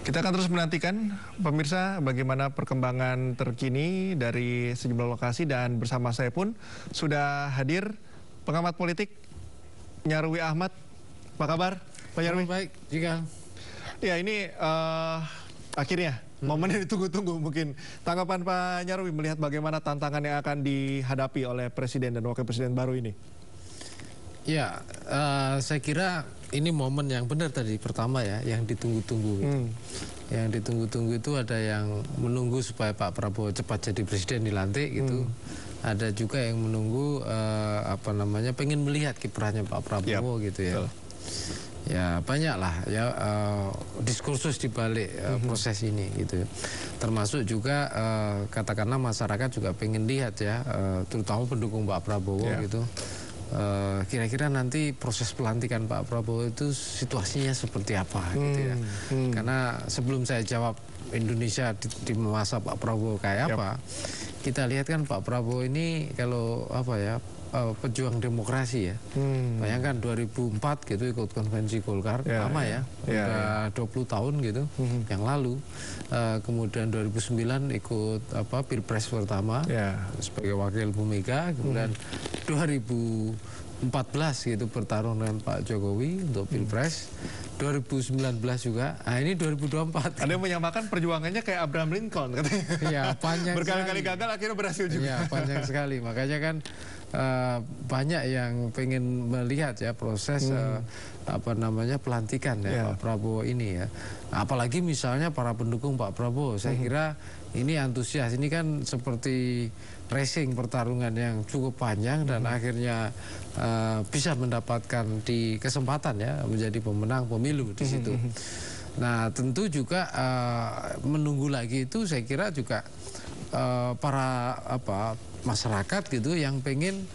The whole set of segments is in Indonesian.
Kita akan terus menantikan, pemirsa, bagaimana perkembangan terkini dari sejumlah lokasi, dan bersama saya pun sudah hadir pengamat politik Nyarwi Ahmad. Apa kabar, Pak Nyarwi? Baik, Jika. Ya, ini akhirnya momen yang ditunggu-tunggu mungkin. Tanggapan Pak Nyarwi melihat bagaimana tantangan yang akan dihadapi oleh Presiden dan Wakil Presiden baru ini? Ya, saya kira ini momen yang benar tadi, pertama ya, yang ditunggu-tunggu. Gitu. Yang ditunggu-tunggu itu ada yang menunggu supaya Pak Prabowo cepat jadi presiden dilantik gitu. Ada juga yang menunggu pengen melihat kiprahnya Pak Prabowo gitu ya. Betul. Ya banyak lah ya diskursus di balik proses ini gitu. Termasuk juga katakanlah masyarakat juga pengen lihat ya, terutama pendukung Pak Prabowo gitu. Kira-kira nanti proses pelantikan Pak Prabowo itu situasinya seperti apa gitu ya. Karena sebelum saya jawab Indonesia di masa Pak Prabowo kayak apa, kita lihat kan Pak Prabowo ini kalau pejuang demokrasi ya. Bayangkan 2004 gitu ikut konvensi Golkar, lama ya, udah 20 tahun gitu yang lalu. Kemudian 2009 ikut Pilpres pertama sebagai wakil Bu Mega, kemudian 2014 gitu bertarung dengan Pak Jokowi untuk Pilpres, 2019 juga, nah ini 2024. Ada yang menyamakan perjuangannya kayak Abraham Lincoln katanya. Ya, panjang berkali-kali gagal akhirnya berhasil juga. Ya, panjang sekali, makanya kan banyak yang pengen melihat ya proses pelantikan ya Pak Prabowo ini ya. Apalagi misalnya para pendukung Pak Prabowo, saya kira ini antusias. Ini kan seperti racing, pertarungan yang cukup panjang dan akhirnya bisa mendapatkan di kesempatan ya menjadi pemenang pemilu di situ. Nah, tentu juga menunggu lagi itu saya kira juga para masyarakat gitu yang pengen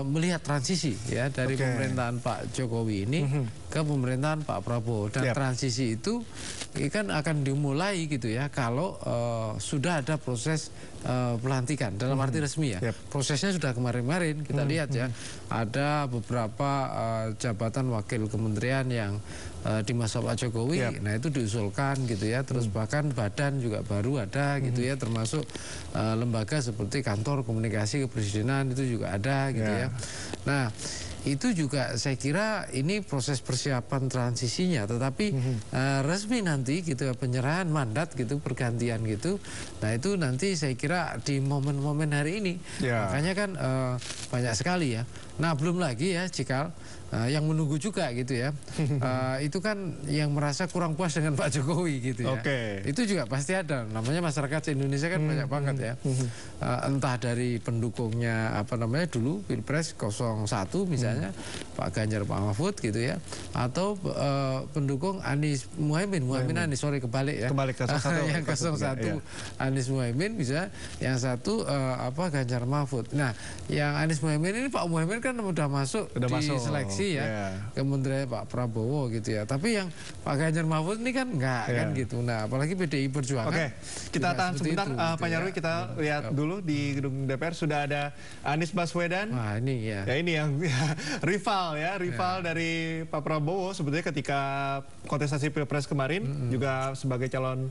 melihat transisi ya dari pemerintahan Pak Jokowi ini ke pemerintahan Pak Prabowo, dan transisi itu kan akan dimulai gitu ya kalau sudah ada proses pelantikan dalam arti resmi ya. Prosesnya sudah kemarin-kemarin kita lihat ya, ada beberapa jabatan wakil kementerian yang di masa Pak Jokowi, nah itu diusulkan gitu ya, terus bahkan badan juga baru ada gitu ya, termasuk lembaga seperti kantor komunikasi kepresidenan itu juga ada gitu ya. Nah, itu juga saya kira ini proses persiapan transisinya, tetapi resmi nanti gitu penyerahan mandat gitu, pergantian gitu. Nah, itu nanti saya kira di momen-momen hari ini. Makanya kan banyak sekali ya. Nah, belum lagi ya Cikal yang menunggu juga gitu ya. Itu kan yang merasa kurang puas dengan Pak Jokowi gitu ya. Itu juga pasti ada. Namanya masyarakat Indonesia kan banyak banget ya. Entah dari pendukungnya dulu Pilpres 01 misalnya Pak Ganjar, Pak Mahfud gitu ya, atau pendukung Anies Muhaimin Anies, sorry kebalik ya. Kebalik ke 01. Yang 01 Anies Muhaimin bisa, yang satu Ganjar Mahfud. Nah, yang Anies Muhaimin ini Pak Muhaimin kan udah masuk di seleksi ya, kementerian Pak Prabowo gitu ya. Tapi yang Pak Ganjar Mahfud ini kan enggak kan gitu. Nah, apalagi PDI Perjuangan. Kita tahan sebentar Pak Nyarwi, kita lihat dulu di gedung DPR sudah ada Anies Baswedan. Wah, ini ya. Ya, ini yang rival dari Pak Prabowo sebetulnya ketika kontestasi Pilpres kemarin, juga sebagai calon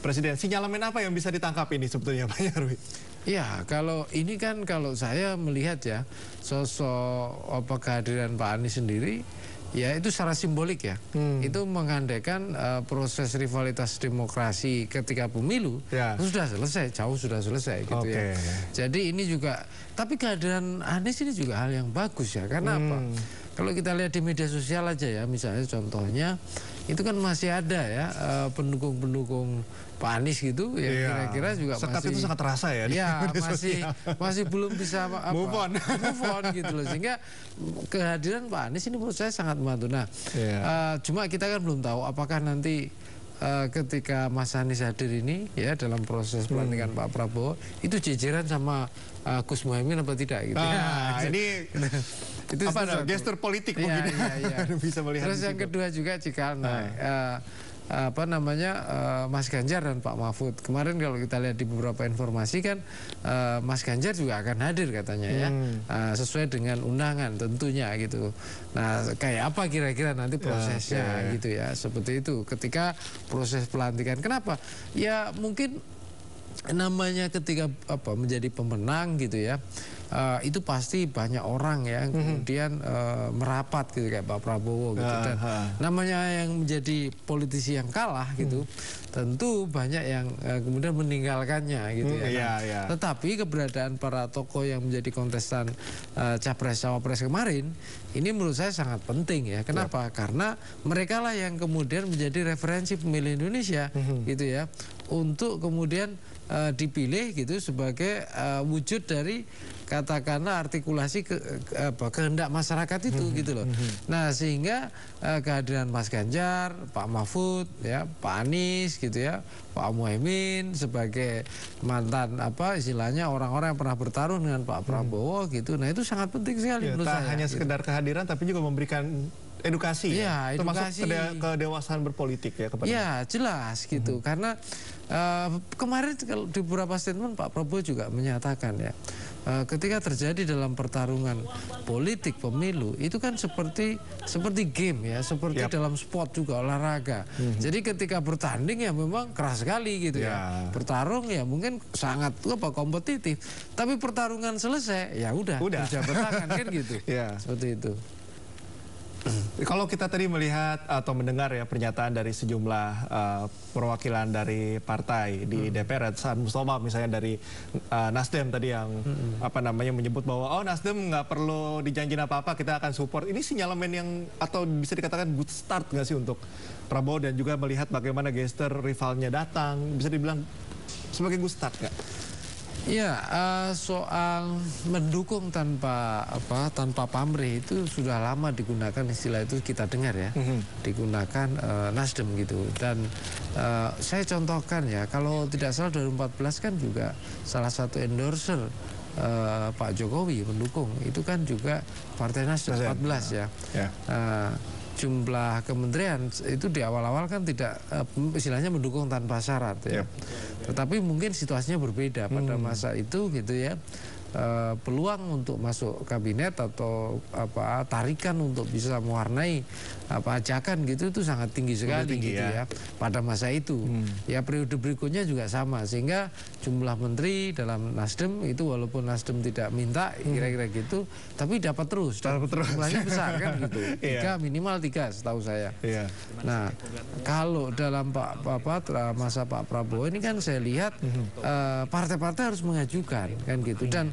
presiden. Sinyalemen apa yang bisa ditangkap ini sebetulnya Pak Nyarwi? Ya, kalau ini kan kalau saya melihat ya, sosok kehadiran Pak Anies sendiri ya itu secara simbolik ya. Itu mengandaikan proses rivalitas demokrasi ketika pemilu sudah selesai, jauh sudah selesai gitu ya. Jadi ini juga, tapi kehadiran Anies ini juga hal yang bagus ya. Karena apa? Kalau kita lihat di media sosial aja ya, misalnya contohnya itu kan masih ada ya pendukung-pendukung Pak Anies gitu ya, kira-kira juga sekat masih, itu sangat terasa ya. Ya, masih belum bisa move on gitu loh, sehingga kehadiran Pak Anies ini menurut saya sangat membantu. Nah, cuma kita kan belum tahu apakah nanti ketika Mas Anies hadir ini ya dalam proses pelantikan Pak Prabowo itu jejeran sama Gus Muhaimin apa tidak gitu. Ini itu gestur politik mungkin. Bisa melihat. Terus yang kedua juga jika Mas Ganjar dan Pak Mahfud. Kemarin kalau kita lihat di beberapa informasi kan Mas Ganjar juga akan hadir katanya ya, sesuai dengan undangan tentunya gitu. Nah, kayak apa kira-kira nanti prosesnya gitu ya, seperti itu ketika proses pelantikan. Kenapa? Ya mungkin namanya ketika menjadi pemenang gitu ya, itu pasti banyak orang yang kemudian merapat gitu kayak Pak Prabowo gitu, dan namanya yang menjadi politisi yang kalah gitu, tentu banyak yang kemudian meninggalkannya gitu ya. Tetapi keberadaan para tokoh yang menjadi kontestan capres cawapres kemarin ini menurut saya sangat penting ya. Kenapa? Karena mereka lah yang kemudian menjadi referensi pemilih Indonesia gitu ya, untuk kemudian dipilih gitu sebagai wujud dari katakanlah artikulasi kehendak masyarakat itu gitu loh. Nah, sehingga kehadiran Mas Ganjar, Pak Mahfud ya, Pak Anies gitu ya, Pak Muhaimin sebagai mantan istilahnya orang-orang yang pernah bertarung dengan Pak Prabowo gitu. Nah, itu sangat penting sekali menurut saya. Tak hanya sekedar kehadiran tapi juga memberikan edukasi ya, edukasi, termasuk kedewasaan berpolitik ya kepada. Ya, jelas gitu. Karena kemarin kalau di beberapa statement Pak Prabowo juga menyatakan ya, ketika terjadi dalam pertarungan politik pemilu itu kan seperti game ya, seperti dalam sport juga, olahraga. Jadi ketika bertanding ya memang keras sekali gitu ya. Bertarung ya mungkin sangat kompetitif. Tapi pertarungan selesai ya udah berjabat tangan kan gitu. Seperti itu. Kalau kita tadi melihat atau mendengar ya pernyataan dari sejumlah perwakilan dari partai di DPR, San Mustafa misalnya dari Nasdem tadi yang menyebut bahwa Nasdem nggak perlu dijanjiin apa-apa, kita akan support. Ini sinyalemen yang atau bisa dikatakan good start nggak sih untuk Prabowo, dan juga melihat bagaimana gesture rivalnya datang, bisa dibilang sebagai good start nggak? Ya, soal mendukung tanpa pamrih itu sudah lama digunakan, istilah itu kita dengar ya, digunakan Nasdem gitu. Dan saya contohkan ya, kalau tidak salah 2014 kan juga salah satu endorser Pak Jokowi mendukung itu kan juga Partai Nasdem 14 ya. Jumlah kementerian itu di awal-awal kan tidak istilahnya mendukung tanpa syarat ya. Tetapi mungkin situasinya berbeda pada masa itu gitu ya. Peluang untuk masuk kabinet atau tarikan untuk bisa mewarnai ajakan gitu itu sangat tinggi sekali gitu ya pada masa itu. Ya periode berikutnya juga sama, sehingga jumlah menteri dalam Nasdem itu walaupun Nasdem tidak minta kira-kira gitu, tapi dapat terus. Jumlahnya besar kan gitu. Minimal 3 setahu saya. Nah, kalau dalam masa Pak Prabowo ini kan saya lihat partai-partai harus mengajukan kan gitu, dan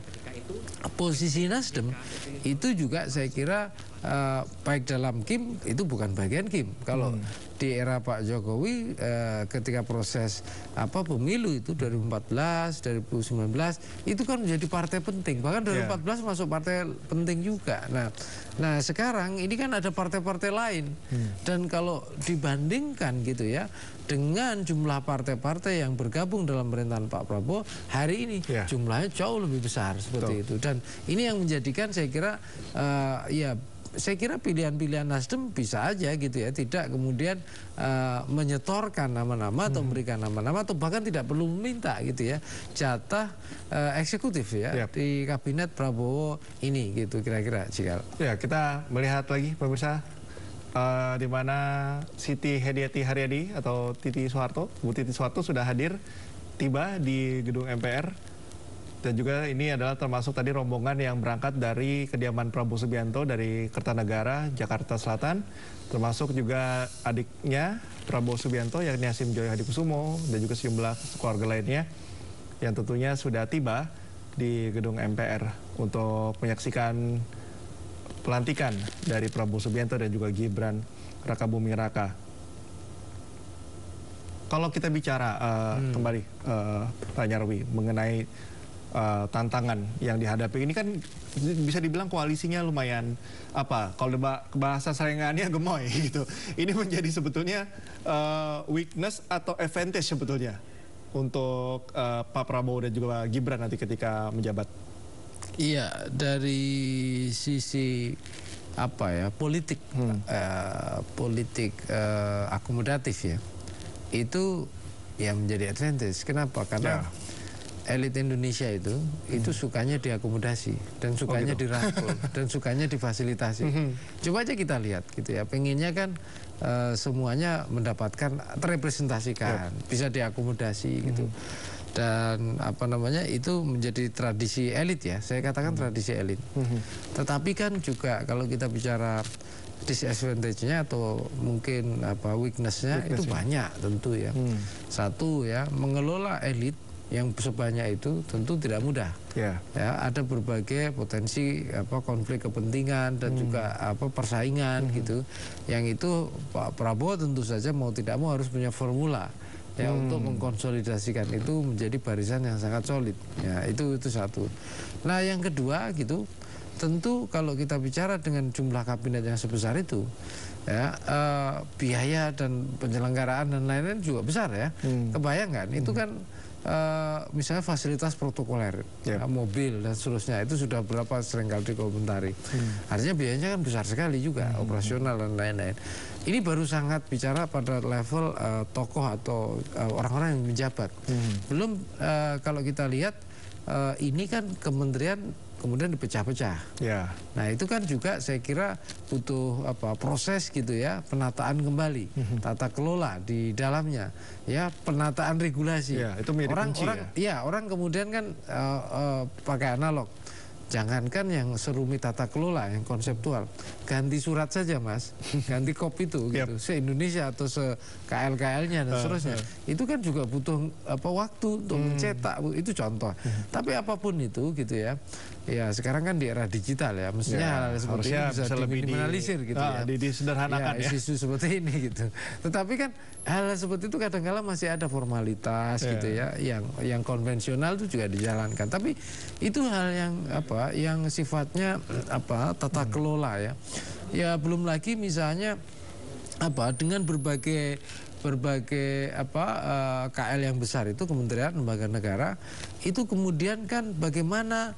posisi Nasdem itu juga saya kira baik dalam KIM itu bukan bagian KIM. Kalau di era Pak Jokowi ketika proses pemilu itu 2014, 2019 itu kan menjadi partai penting. Bahkan 2014 masuk partai penting juga. Nah sekarang ini kan ada partai-partai lain, dan kalau dibandingkan gitu ya dengan jumlah partai-partai yang bergabung dalam pemerintahan Pak Prabowo hari ini jumlahnya jauh lebih besar seperti itu. Dan ini yang menjadikan saya kira saya kira pilihan-pilihan Nasdem bisa aja gitu ya, tidak kemudian menyetorkan nama-nama atau memberikan nama-nama, atau bahkan tidak perlu meminta gitu ya jatah eksekutif ya di kabinet Prabowo ini gitu kira-kira. Ya, kita melihat lagi pemirsa di mana Siti Hediati Haryadi atau Titi Soeharto, Bu Titi Soeharto sudah hadir, tiba di gedung MPR. Dan juga ini adalah termasuk tadi rombongan yang berangkat dari kediaman Prabowo Subianto dari Kertanegara, Jakarta Selatan. Termasuk juga adiknya Prabowo Subianto yakni Hasim Joyo Hadikusumo, dan juga sejumlah keluarga lainnya yang tentunya sudah tiba di gedung MPR untuk menyaksikan pelantikan dari Prabowo Subianto dan juga Gibran Rakabuming Raka. Kalau kita bicara kembali Pak Nyarwi mengenai tantangan yang dihadapi ini, kan bisa dibilang koalisinya lumayan kalau bahasa saingannya gemoy gitu. Ini menjadi sebetulnya weakness atau advantage sebetulnya untuk Pak Prabowo dan juga Gibran nanti ketika menjabat. Iya, dari sisi politik, politik akomodatif ya. itu ya menjadi advantage. Kenapa? Karena elit Indonesia itu sukanya diakomodasi dan sukanya dirangkul dan sukanya difasilitasi. Coba aja kita lihat gitu ya, pengennya kan semuanya mendapatkan terrepresentasikan, bisa diakomodasi gitu. Dan apa namanya, itu menjadi tradisi elit ya, saya katakan tradisi elit. Tetapi kan juga kalau kita bicara disadvantage-nya atau mungkin weakness-nya itu banyak tentu ya. Satu ya, mengelola elit yang sebanyak itu tentu tidak mudah. Ya, ada berbagai potensi konflik kepentingan dan juga persaingan gitu. Yang itu Pak Prabowo tentu saja mau tidak mau harus punya formula ya untuk mengkonsolidasikan itu menjadi barisan yang sangat solid. Ya, itu satu. Nah, yang kedua gitu, tentu kalau kita bicara dengan jumlah kabinet yang sebesar itu, ya biaya dan penyelenggaraan dan lain-lain juga besar ya. Kebayang kan? Itu kan misalnya fasilitas protokoler, mobil dan seterusnya, itu sudah berapa seringkali dikomentari. Artinya biayanya kan besar sekali juga, operasional dan lain-lain. Ini baru sangat bicara pada level tokoh atau orang-orang yang menjabat. Belum kalau kita lihat ini kan kementerian kemudian dipecah-pecah. Nah, itu kan juga saya kira butuh proses gitu ya, penataan kembali, tata kelola di dalamnya, ya penataan regulasi. Itu orang kemudian kan pakai analog. Jangankan yang serumit tata kelola, yang konseptual, ganti surat saja Mas, ganti kop itu gitu, se-Indonesia atau se-KL-KL-nya dan seterusnya. Itu kan juga butuh waktu untuk mencetak, itu contoh. Tapi apapun itu gitu ya, ya sekarang kan di era digital ya, mestinya hal-hal seperti ini bisa diminimalisir gitu ya. Disederhanakan ya. Isu seperti ini gitu. Tetapi kan hal seperti itu kadang-kala masih ada formalitas gitu ya, yang konvensional itu juga dijalankan. Tapi itu hal yang yang sifatnya tata kelola ya. Ya belum lagi misalnya dengan berbagai KL yang besar itu, kementerian lembaga negara itu kemudian kan bagaimana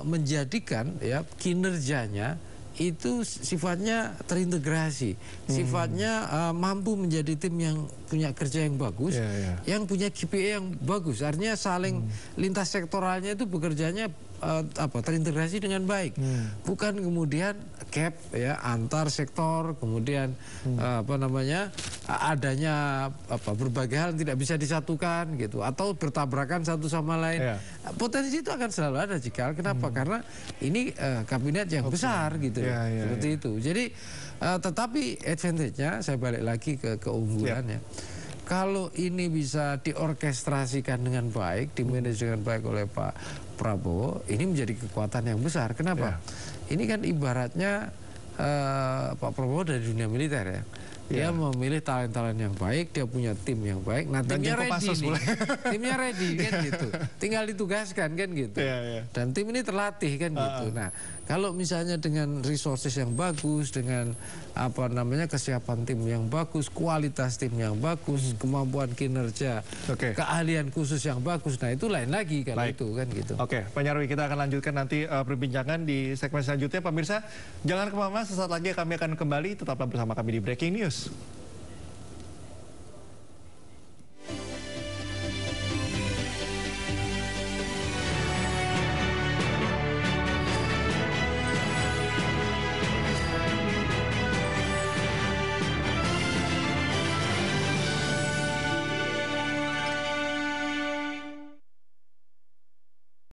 menjadikan ya kinerjanya itu sifatnya terintegrasi, sifatnya mampu menjadi tim yang punya kerja yang bagus, yang punya KPI yang bagus, artinya saling lintas sektoralnya itu bekerjanya terintegrasi dengan baik, bukan kemudian gap ya antar sektor, kemudian adanya berbagai hal yang tidak bisa disatukan gitu, atau bertabrakan satu sama lain. Potensi itu akan selalu ada jika kenapa? Karena ini kabinet yang besar gitu, seperti itu. Jadi tetapi advantage-nya, saya balik lagi ke keunggulannya. Kalau ini bisa diorkestrasikan dengan baik, dimanage dengan baik oleh Pak Prabowo, ini menjadi kekuatan yang besar. Kenapa? Ini kan ibaratnya Pak Prabowo dari dunia militer ya. Dia memilih talent-talent yang baik, dia punya tim yang baik. Nah, timnya ready nih. Timnya ready kan gitu. Tinggal ditugaskan kan gitu. Dan tim ini terlatih kan gitu. Nah, kalau misalnya dengan resources yang bagus, dengan kesiapan tim yang bagus, kualitas tim yang bagus, kemampuan kinerja, keahlian khusus yang bagus, nah itu lain lagi kalau itu kan gitu. Pak Nyarwi, kita akan lanjutkan nanti perbincangan di segmen selanjutnya. Pemirsa, jangan kemana-mana, sesaat lagi kami akan kembali. Tetaplah bersama kami di Breaking News.